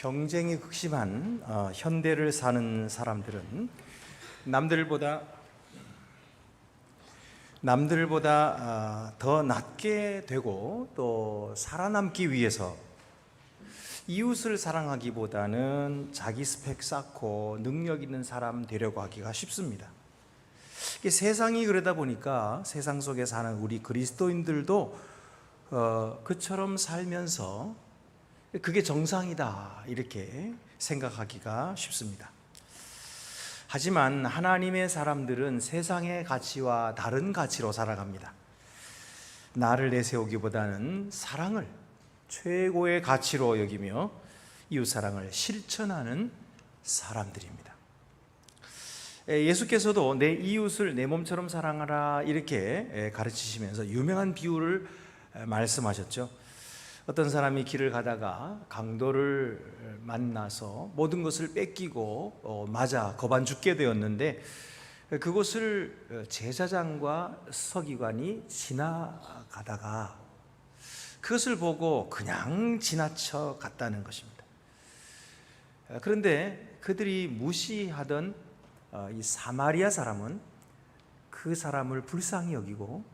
경쟁이 극심한 현대를 사는 사람들은 남들보다 더 낫게 되고 또 살아남기 위해서 이웃을 사랑하기보다는 자기 스펙 쌓고 능력 있는 사람 되려고 하기가 쉽습니다. 세상이 그러다 보니까 세상 속에 사는 우리 그리스도인들도 그처럼 살면서 그게 정상이다 이렇게 생각하기가 쉽습니다. 하지만 하나님의 사람들은 세상의 가치와 다른 가치로 살아갑니다. 나를 내세우기보다는 사랑을 최고의 가치로 여기며 이웃사랑을 실천하는 사람들입니다. 예수께서도 내 이웃을 내 몸처럼 사랑하라 이렇게 가르치시면서 유명한 비유를 말씀하셨죠. 어떤 사람이 길을 가다가 강도를 만나서 모든 것을 뺏기고 맞아 거반 죽게 되었는데, 그곳을 제사장과 서기관이 지나가다가 그것을 보고 그냥 지나쳐 갔다는 것입니다. 그런데 그들이 무시하던 이 사마리아 사람은 그 사람을 불쌍히 여기고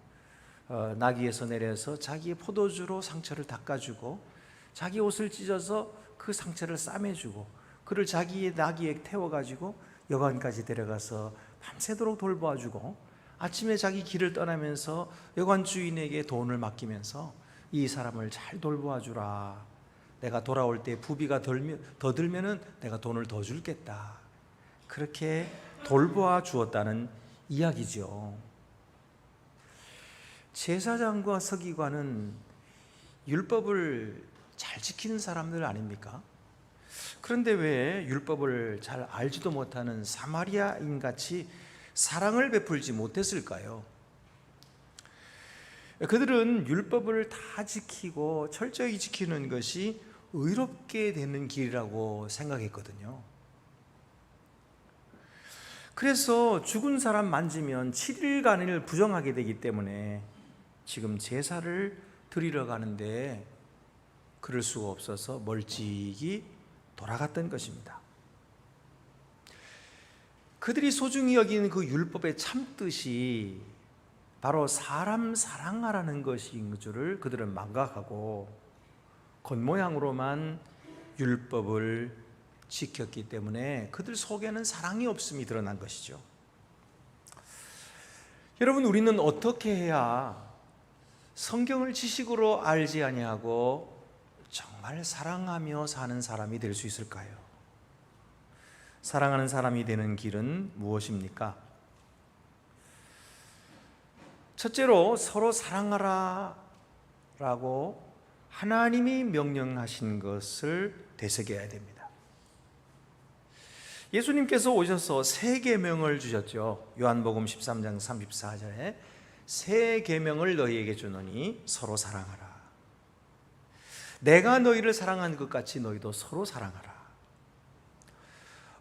나귀에서 내려서 자기의 포도주로 상처를 닦아주고 자기 옷을 찢어서 그 상처를 싸매주고 그를 자기의 나귀에 태워가지고 여관까지 데려가서 밤새도록 돌보아주고 아침에 자기 길을 떠나면서 여관 주인에게 돈을 맡기면서 이 사람을 잘 돌보아주라, 내가 돌아올 때 부비가 더 들면은 내가 돈을 더 줄겠다, 그렇게 돌보아 주었다는 이야기죠. 제사장과 서기관은 율법을 잘 지키는 사람들 아닙니까? 그런데 왜 율법을 잘 알지도 못하는 사마리아인같이 사랑을 베풀지 못했을까요? 그들은 율법을 다 지키고 철저히 지키는 것이 의롭게 되는 길이라고 생각했거든요. 그래서 죽은 사람 만지면 7일간을 부정하게 되기 때문에 지금 제사를 드리러 가는데 그럴 수가 없어서 멀찍이 돌아갔던 것입니다. 그들이 소중히 여기는 그 율법의 참뜻이 바로 사람 사랑하라는 것인 줄을 그들은 망각하고 겉모양으로만 율법을 지켰기 때문에 그들 속에는 사랑이 없음이 드러난 것이죠. 여러분, 우리는 어떻게 해야 성경을 지식으로 알지 아니하고 정말 사랑하며 사는 사람이 될 수 있을까요? 사랑하는 사람이 되는 길은 무엇입니까? 첫째로 서로 사랑하라 라고 하나님이 명령하신 것을 되새겨야 됩니다. 예수님께서 오셔서 새 계명을 주셨죠. 요한복음 13장 34절에 새 계명을 너희에게 주노니 서로 사랑하라. 내가 너희를 사랑한 것 같이 너희도 서로 사랑하라.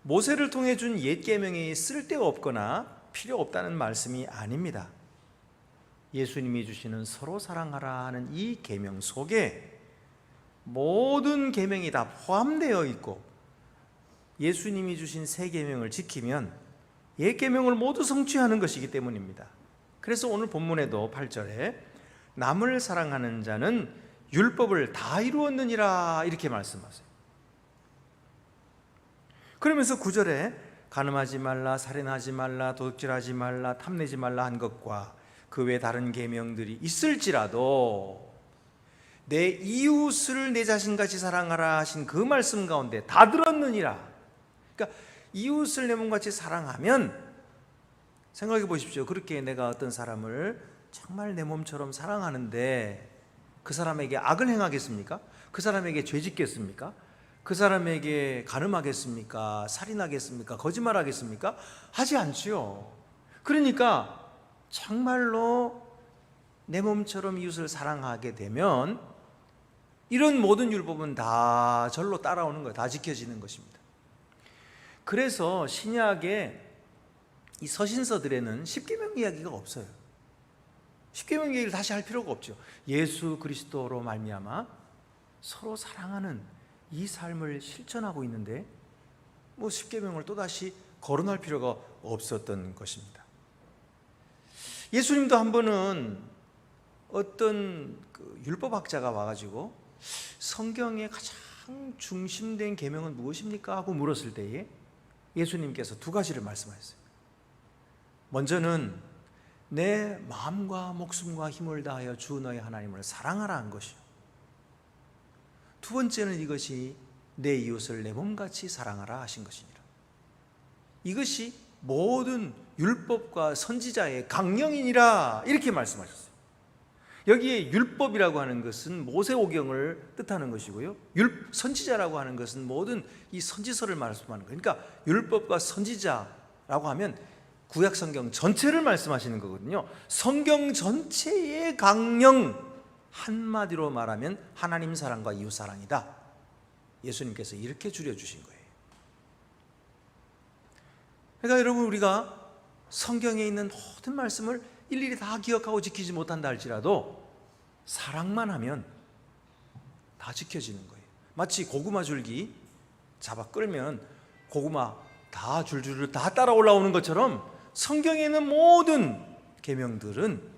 모세를 통해 준 옛 계명이 쓸데없거나 필요 없다는 말씀이 아닙니다. 예수님이 주시는 서로 사랑하라 하는 이 계명 속에 모든 계명이 다 포함되어 있고 예수님이 주신 새 계명을 지키면 옛 계명을 모두 성취하는 것이기 때문입니다. 그래서 오늘 본문에도 8절에 남을 사랑하는 자는 율법을 다 이루었느니라 이렇게 말씀하세요. 그러면서 9절에 간음하지 말라, 살인하지 말라, 도둑질하지 말라, 탐내지 말라 한 것과 그 외 다른 계명들이 있을지라도 내 이웃을 내 자신같이 사랑하라 하신 그 말씀 가운데 다 들었느니라. 그러니까 이웃을 내 몸같이 사랑하면, 생각해 보십시오. 그렇게 내가 어떤 사람을 정말 내 몸처럼 사랑하는데 그 사람에게 악을 행하겠습니까? 그 사람에게 죄 짓겠습니까? 그 사람에게 간음하겠습니까? 살인하겠습니까? 거짓말하겠습니까? 하지 않지요. 그러니까 정말로 내 몸처럼 이웃을 사랑하게 되면 이런 모든 율법은 다 절로 따라오는 거예요. 다 지켜지는 것입니다. 그래서 신약의 이 서신서들에는 십계명 이야기가 없어요. 십계명 이야기를 다시 할 필요가 없죠. 예수 그리스도로 말미암아 서로 사랑하는 이 삶을 실천하고 있는데 뭐 십계명을 또다시 거론할 필요가 없었던 것입니다. 예수님도 한 번은 어떤 율법학자가 와가지고 성경의 가장 중심된 계명은 무엇입니까? 하고 물었을 때에 예수님께서 두 가지를 말씀하셨어요. 먼저는 내 마음과 목숨과 힘을 다하여 주 너의 하나님을 사랑하라 한 것이요, 두 번째는 이것이 내 이웃을 내 몸같이 사랑하라 하신 것이니라. 이것이 모든 율법과 선지자의 강령이니라, 이렇게 말씀하셨어요. 여기에 율법이라고 하는 것은 모세오경을 뜻하는 것이고요, 선지자라고 하는 것은 모든 이 선지서를 말씀하는 거예요. 그러니까 율법과 선지자라고 하면 구약 성경 전체를 말씀하시는 거거든요. 성경 전체의 강령, 한마디로 말하면 하나님 사랑과 이웃 사랑이다. 예수님께서 이렇게 줄여주신 거예요. 그러니까 여러분, 우리가 성경에 있는 모든 말씀을 일일이 다 기억하고 지키지 못한다 할지라도 사랑만 하면 다 지켜지는 거예요. 마치 고구마 줄기 잡아 끌면 고구마 다 줄줄 다 따라 올라오는 것처럼 성경에 있는 모든 계명들은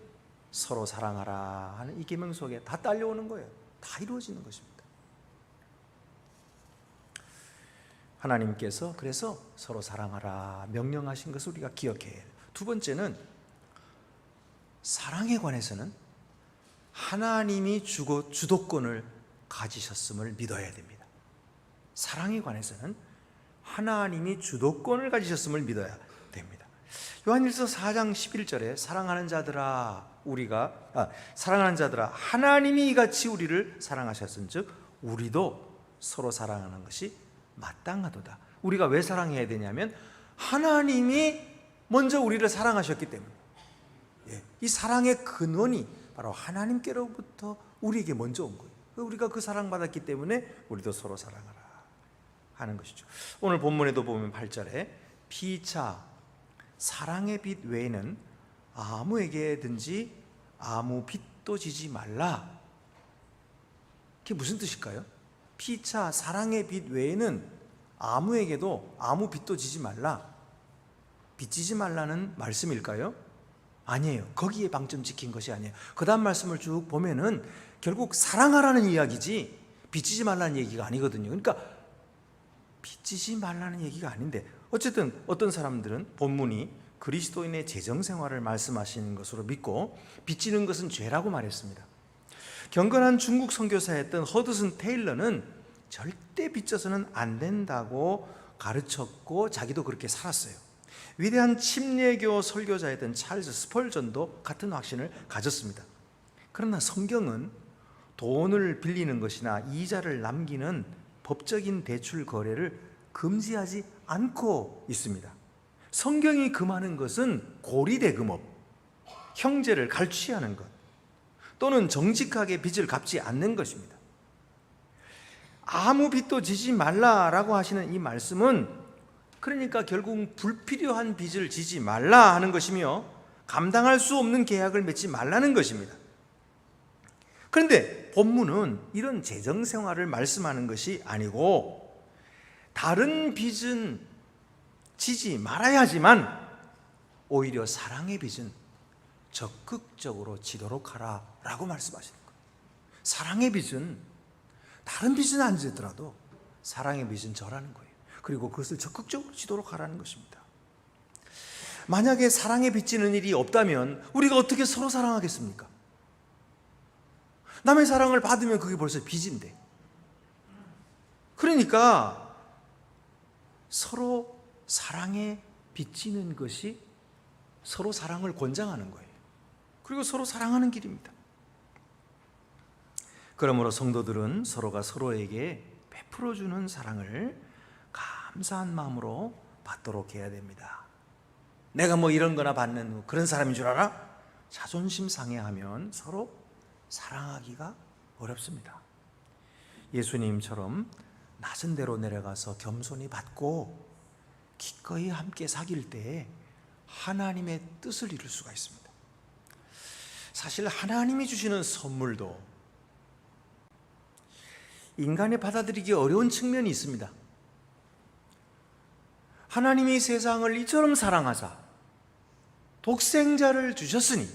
서로 사랑하라 하는 이 계명 속에 다 딸려오는 거예요. 다 이루어지는 것입니다. 하나님께서 그래서 서로 사랑하라 명령하신 것을 우리가 기억해야 해요. 두 번째는 사랑에 관해서는 하나님이 주도권을 가지셨음을 믿어야 됩니다. 사랑에 관해서는 하나님이 주도권을 가지셨음을 믿어야 됩니다. 요한일서 4장 11절에 사랑하는 자들아 하나님이 이같이 우리를 사랑하셨은즉 우리도 서로 사랑하는 것이 마땅하도다. 우리가 왜 사랑해야 되냐면 하나님이 먼저 우리를 사랑하셨기 때문에, 이 사랑의 근원이 바로 하나님께로부터 우리에게 먼저 온 거예요. 우리가 그 사랑받았기 때문에 우리도 서로 사랑하라 하는 것이죠. 오늘 본문에도 보면 8절에 피차 사랑의 빛 외에는 아무에게든지 아무 빚도 지지 말라. 그게 무슨 뜻일까요? 피차 사랑의 빛 외에는 아무에게도 아무 빚도 지지 말라. 빚지지 말라는 말씀일까요? 아니에요. 거기에 방점 찍힌 것이 아니에요. 그 다음 말씀을 쭉 보면은 결국 사랑하라는 이야기지 빚지지 말라는 얘기가 아니거든요. 그러니까 빚지지 말라는 얘기가 아닌데, 어쨌든 어떤 사람들은 본문이 그리스도인의 재정생활을 말씀하시는 것으로 믿고 빚지는 것은 죄라고 말했습니다. 경건한 중국 선교사였던 허드슨 테일러는 절대 빚져서는 안 된다고 가르쳤고 자기도 그렇게 살았어요. 위대한 침례교 설교자였던 찰스 스펄전도 같은 확신을 가졌습니다. 그러나 성경은 돈을 빌리는 것이나 이자를 남기는 법적인 대출 거래를 금지하지 않고 있습니다. 성경이 금하는 것은 고리대금업, 형제를 갈취하는 것, 또는 정직하게 빚을 갚지 않는 것입니다. 아무 빚도 지지 말라라고 하시는 이 말씀은 그러니까 결국 불필요한 빚을 지지 말라 하는 것이며 감당할 수 없는 계약을 맺지 말라는 것입니다. 그런데 본문은 이런 재정생활을 말씀하는 것이 아니고 다른 빚은 지지 말아야 하지만 오히려 사랑의 빚은 적극적으로 지도록 하라라고 말씀하시는 거예요. 사랑의 빚은 다른 빚은 안 지더라도 사랑의 빚은 저라는 거예요. 그리고 그것을 적극적으로 지도록 하라는 것입니다. 만약에 사랑에 빚지는 일이 없다면 우리가 어떻게 서로 사랑하겠습니까? 남의 사랑을 받으면 그게 벌써 빚인데. 그러니까 서로 사랑에 빚지는 것이 서로 사랑을 권장하는 거예요. 그리고 서로 사랑하는 길입니다. 그러므로 성도들은 서로가 서로에게 베풀어주는 사랑을 감사한 마음으로 받도록 해야 됩니다. 내가 뭐 이런 거나 받는 그런 사람인 줄 알아? 자존심 상해하면 서로 사랑하기가 어렵습니다. 예수님처럼 낮은 데로 내려가서 겸손히 받고 기꺼이 함께 사귈 때 하나님의 뜻을 이룰 수가 있습니다. 사실 하나님이 주시는 선물도 인간이 받아들이기 어려운 측면이 있습니다. 하나님이 세상을 이처럼 사랑하사 독생자를 주셨으니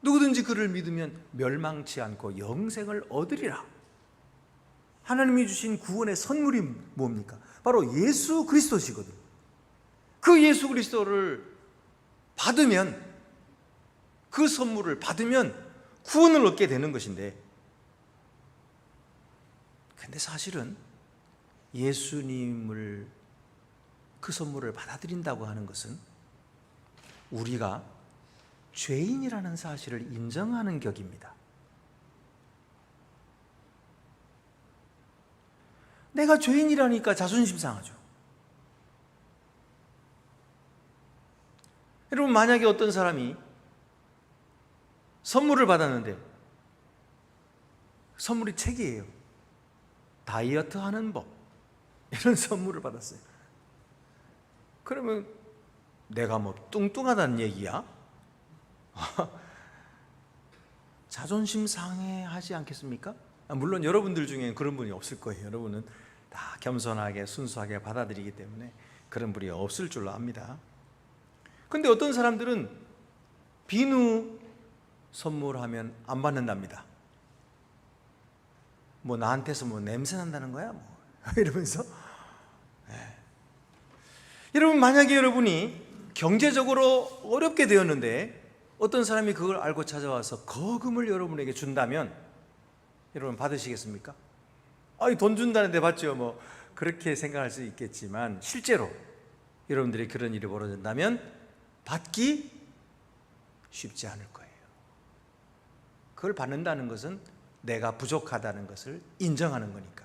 누구든지 그를 믿으면 멸망치 않고 영생을 얻으리라. 하나님이 주신 구원의 선물이 뭡니까? 바로 예수 그리스도시거든요. 그 예수 그리스도를 받으면, 그 선물을 받으면 구원을 얻게 되는 것인데, 근데 사실은 예수님을, 그 선물을 받아들인다고 하는 것은 우리가 죄인이라는 사실을 인정하는 격입니다. 내가 죄인이라니까 자존심 상하죠. 여러분, 만약에 어떤 사람이 선물을 받았는데, 선물이 책이에요. 다이어트 하는 법, 이런 선물을 받았어요. 그러면 내가 뭐 뚱뚱하다는 얘기야? 자존심 상해하지 않겠습니까? 물론 여러분들 중에 그런 분이 없을 거예요. 여러분은 다 겸손하게 순수하게 받아들이기 때문에 그런 분이 없을 줄로 압니다. 근데 어떤 사람들은 비누 선물하면 안 받는답니다. 뭐 나한테서 뭐 냄새 난다는 거야? 뭐 이러면서. 여러분, 만약에 여러분이 경제적으로 어렵게 되었는데 어떤 사람이 그걸 알고 찾아와서 거금을 여러분에게 준다면 여러분 받으시겠습니까? 돈 준다는데 받죠. 뭐 그렇게 생각할 수 있겠지만 실제로 여러분들이 그런 일이 벌어진다면 받기 쉽지 않을 거예요. 그걸 받는다는 것은 내가 부족하다는 것을 인정하는 거니까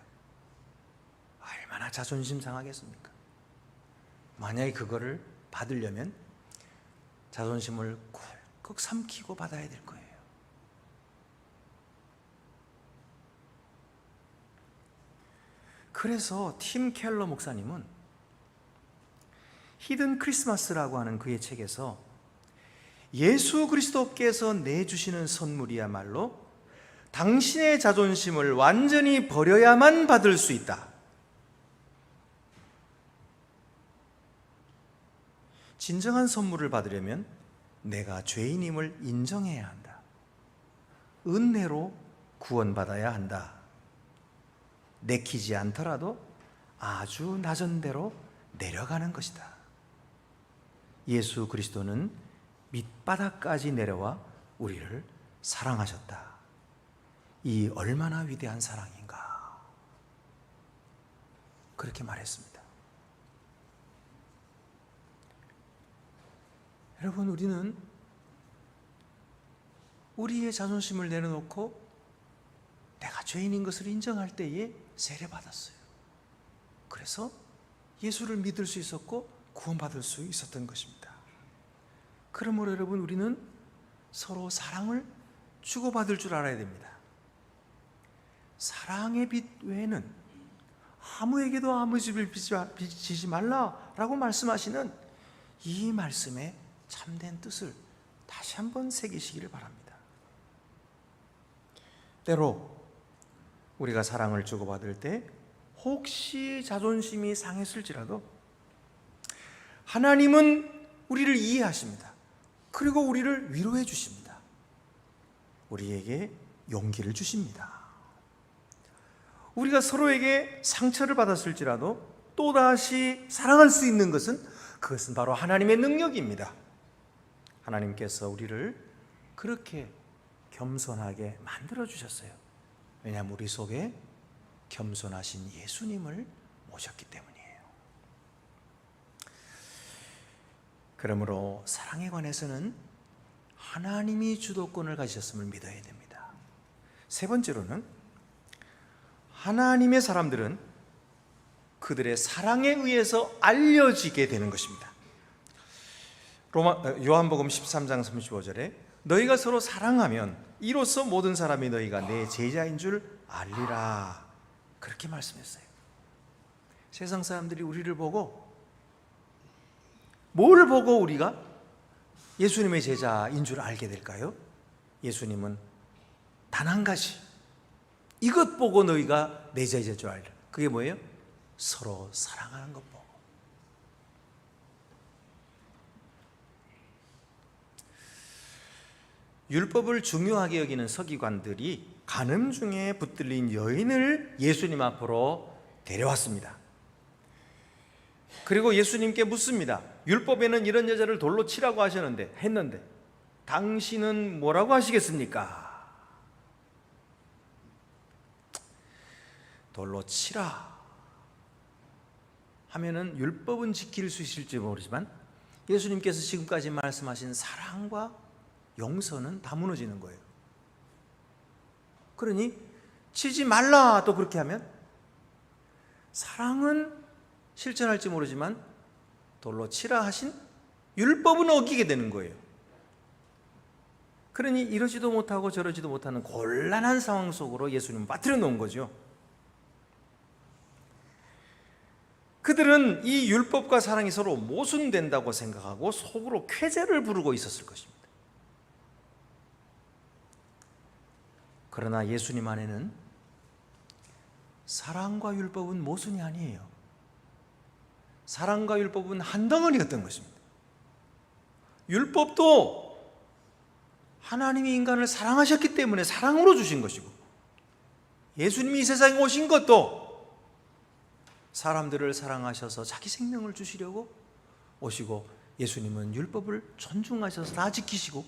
얼마나 자존심 상하겠습니까? 만약에 그거를 받으려면 자존심을 꼭 삼키고 받아야 될 거예요. 그래서 팀 켈러 목사님은 히든 크리스마스라고 하는 그의 책에서 예수 그리스도께서 내주시는 선물이야말로 당신의 자존심을 완전히 버려야만 받을 수 있다. 진정한 선물을 받으려면 내가 죄인임을 인정해야 한다. 은혜로 구원받아야 한다. 내키지 않더라도 아주 낮은 데로 내려가는 것이다. 예수 그리스도는 밑바닥까지 내려와 우리를 사랑하셨다. 이 얼마나 위대한 사랑인가. 그렇게 말했습니다. 여러분, 우리는 우리의 자존심을 내려놓고 내가 죄인인 것을 인정할 때에 세례받았어요. 그래서 예수를 믿을 수 있었고 구원받을 수 있었던 것입니다. 그러므로 여러분, 우리는 서로 사랑을 주고받을 줄 알아야 됩니다. 사랑의 빛 외에는 아무에게도 아무 집을 빚지 말라라고 말씀하시는 이 말씀의 참된 뜻을 다시 한번 새기시기를 바랍니다. 때로 우리가 사랑을 주고받을 때 혹시 자존심이 상했을지라도 하나님은 우리를 이해하십니다. 그리고 우리를 위로해 주십니다. 우리에게 용기를 주십니다. 우리가 서로에게 상처를 받았을지라도 또다시 사랑할 수 있는 그것은 바로 하나님의 능력입니다. 하나님께서 우리를 그렇게 겸손하게 만들어 주셨어요. 왜냐하면 우리 속에 겸손하신 예수님을 모셨기 때문이에요. 그러므로 사랑에 관해서는 하나님이 주도권을 가지셨음을 믿어야 됩니다. 세 번째로는 하나님의 사람들은 그들의 사랑에 의해서 알려지게 되는 것입니다. 요한복음 13장 35절에 너희가 서로 사랑하면 이로써 모든 사람이 너희가 내 제자인 줄 알리라, 그렇게 말씀했어요. 세상 사람들이 우리를 보고 뭘 보고 우리가 예수님의 제자인 줄 알게 될까요? 예수님은 단 한 가지, 이것 보고 너희가 내 제자인 줄 알라. 그게 뭐예요? 서로 사랑하는 것 보고. 율법을 중요하게 여기는 서기관들이 간음 중에 붙들린 여인을 예수님 앞으로 데려왔습니다. 그리고 예수님께 묻습니다. 율법에는 이런 여자를 돌로 치라고 했는데 당신은 뭐라고 하시겠습니까? 돌로 치라 하면은 율법은 지킬 수 있을지 모르지만 예수님께서 지금까지 말씀하신 사랑과 용서는 다 무너지는 거예요. 그러니 치지 말라 또 그렇게 하면 사랑은 실천할지 모르지만 돌로 치라 하신 율법은 어기게 되는 거예요. 그러니 이러지도 못하고 저러지도 못하는 곤란한 상황 속으로 예수님은 빠뜨려 놓은 거죠. 그들은 이 율법과 사랑이 서로 모순된다고 생각하고 속으로 쾌재를 부르고 있었을 것입니다. 그러나 예수님 안에는 사랑과 율법은 모순이 아니에요. 사랑과 율법은 한 덩어리였던 것입니다. 율법도 하나님이 인간을 사랑하셨기 때문에 사랑으로 주신 것이고, 예수님이 이 세상에 오신 것도 사람들을 사랑하셔서 자기 생명을 주시려고 오시고, 예수님은 율법을 존중하셔서 다 지키시고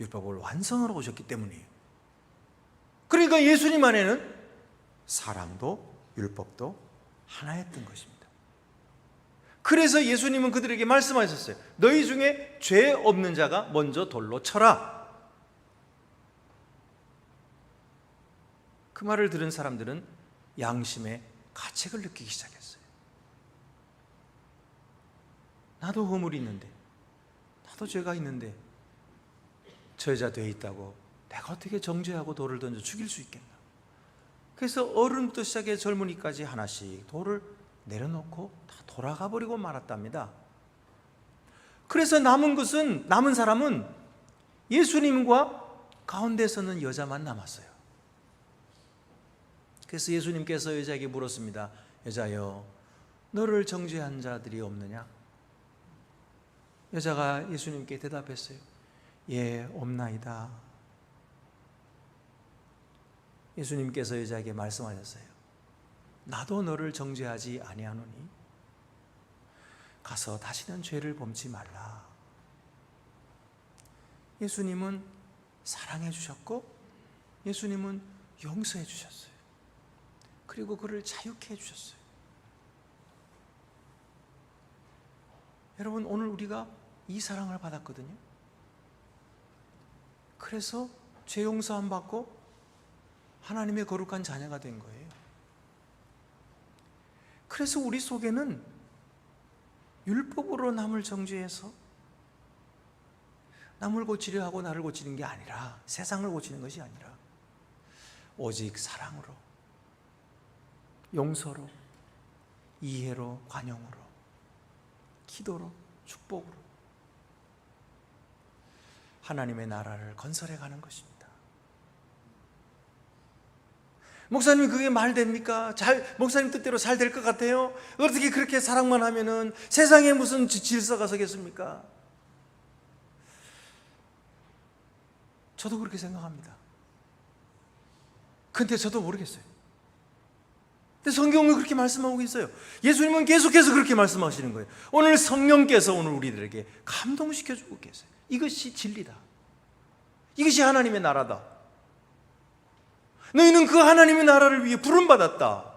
율법을 완성하러 오셨기 때문이에요. 그러니까 예수님 안에는 사랑도 율법도 하나였던 것입니다. 그래서 예수님은 그들에게 말씀하셨어요. 너희 중에 죄 없는 자가 먼저 돌로 쳐라. 그 말을 들은 사람들은 양심의 가책을 느끼기 시작했어요. 나도 허물이 있는데, 나도 죄가 있는데 저 여자 돼 있다고 내가 어떻게 정죄하고 돌을 던져 죽일 수 있겠나. 그래서 어른부터 시작해 젊은이까지 하나씩 돌을 내려놓고 다 돌아가 버리고 말았답니다. 그래서 남은 사람은 예수님과 가운데 서는 여자만 남았어요. 그래서 예수님께서 여자에게 물었습니다. 여자여, 너를 정죄한 자들이 없느냐? 여자가 예수님께 대답했어요. 예, 없나이다. 예수님께서 여자에게 말씀하셨어요. 나도 너를 정죄하지 아니하노니 가서 다시는 죄를 범치 말라. 예수님은 사랑해 주셨고 예수님은 용서해 주셨어요. 그리고 그를 자유케 해주셨어요. 여러분, 오늘 우리가 이 사랑을 받았거든요. 그래서 죄 용서함 받고 하나님의 거룩한 자녀가 된 거예요. 그래서 우리 속에는 율법으로 남을 정죄해서 남을 고치려 하고 나를 고치는 게 아니라, 세상을 고치는 것이 아니라 오직 사랑으로, 용서로, 이해로, 관용으로, 기도로, 축복으로 하나님의 나라를 건설해 가는 것입니다. 목사님, 그게 말 됩니까? 목사님 뜻대로 잘 될 것 같아요? 어떻게 그렇게 사랑만 하면은 세상에 무슨 질서가 서겠습니까? 저도 그렇게 생각합니다. 근데 저도 모르겠어요. 근데 성경은 그렇게 말씀하고 있어요. 예수님은 계속해서 그렇게 말씀하시는 거예요. 오늘 성령께서 오늘 우리들에게 감동시켜주고 계세요. 이것이 진리다. 이것이 하나님의 나라다. 너희는 그 하나님의 나라를 위해 부름받았다.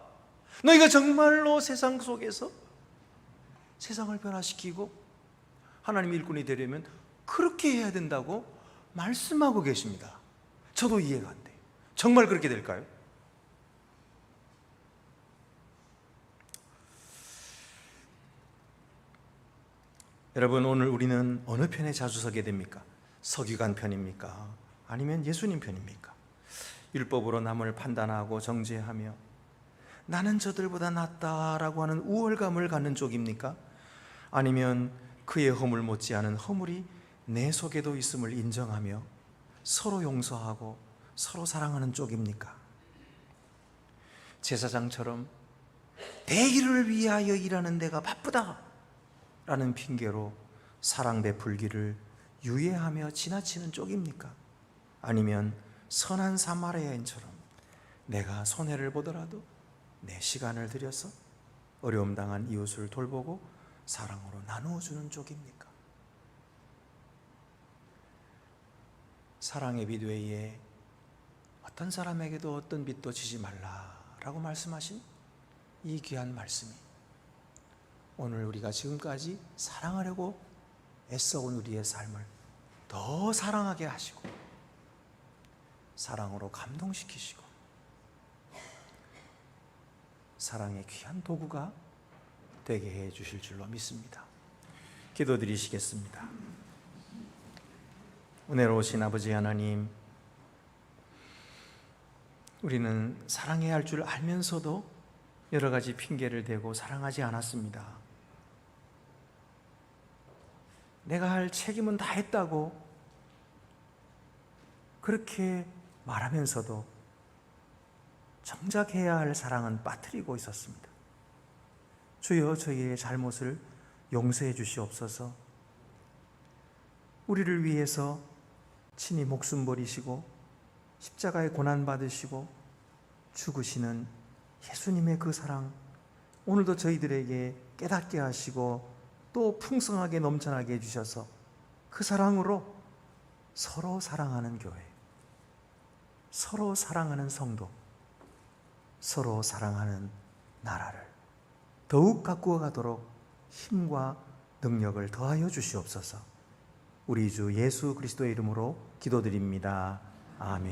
너희가 정말로 세상 속에서 세상을 변화시키고 하나님의 일꾼이 되려면 그렇게 해야 된다고 말씀하고 계십니다. 저도 이해가 안 돼요. 정말 그렇게 될까요? 여러분, 오늘 우리는 어느 편에 자주 서게 됩니까? 서기관 편입니까? 아니면 예수님 편입니까? 율법으로 남을 판단하고 정죄하며 나는 저들보다 낫다라고 하는 우월감을 갖는 쪽입니까? 아니면 그의 허물 못지않은 허물이 내 속에도 있음을 인정하며 서로 용서하고 서로 사랑하는 쪽입니까? 제사장처럼 내 일을 위하여 일하는 데가 바쁘다 라는 핑계로 사랑 베풀기를 유예하며 지나치는 쪽입니까? 아니면 선한 사마리아인처럼 내가 손해를 보더라도 내 시간을 들여서 어려움 당한 이웃을 돌보고 사랑으로 나누어 주는 쪽입니까? 사랑의 빛 외에 어떤 사람에게도 어떤 빛도 지지 말라라고 말씀하신 이 귀한 말씀이 오늘 우리가 지금까지 사랑하려고 애써온 우리의 삶을 더 사랑하게 하시고 사랑으로 감동시키시고 사랑의 귀한 도구가 되게 해 주실 줄로 믿습니다. 기도드리시겠습니다. 은혜로우신 아버지 하나님, 우리는 사랑해야 할 줄 알면서도 여러 가지 핑계를 대고 사랑하지 않았습니다. 내가 할 책임은 다 했다고 그렇게 말하면서도 정작 해야 할 사랑은 빠뜨리고 있었습니다. 주여, 저희의 잘못을 용서해 주시옵소서. 우리를 위해서 친히 목숨 버리시고 십자가에 고난 받으시고 죽으시는 예수님의 그 사랑, 오늘도 저희들에게 깨닫게 하시고 또 풍성하게 넘쳐나게 해주셔서 그 사랑으로 서로 사랑하는 교회, 서로 사랑하는 성도, 서로 사랑하는 나라를 더욱 가꾸어 가도록 힘과 능력을 더하여 주시옵소서. 우리 주 예수 그리스도의 이름으로 기도드립니다. 아멘.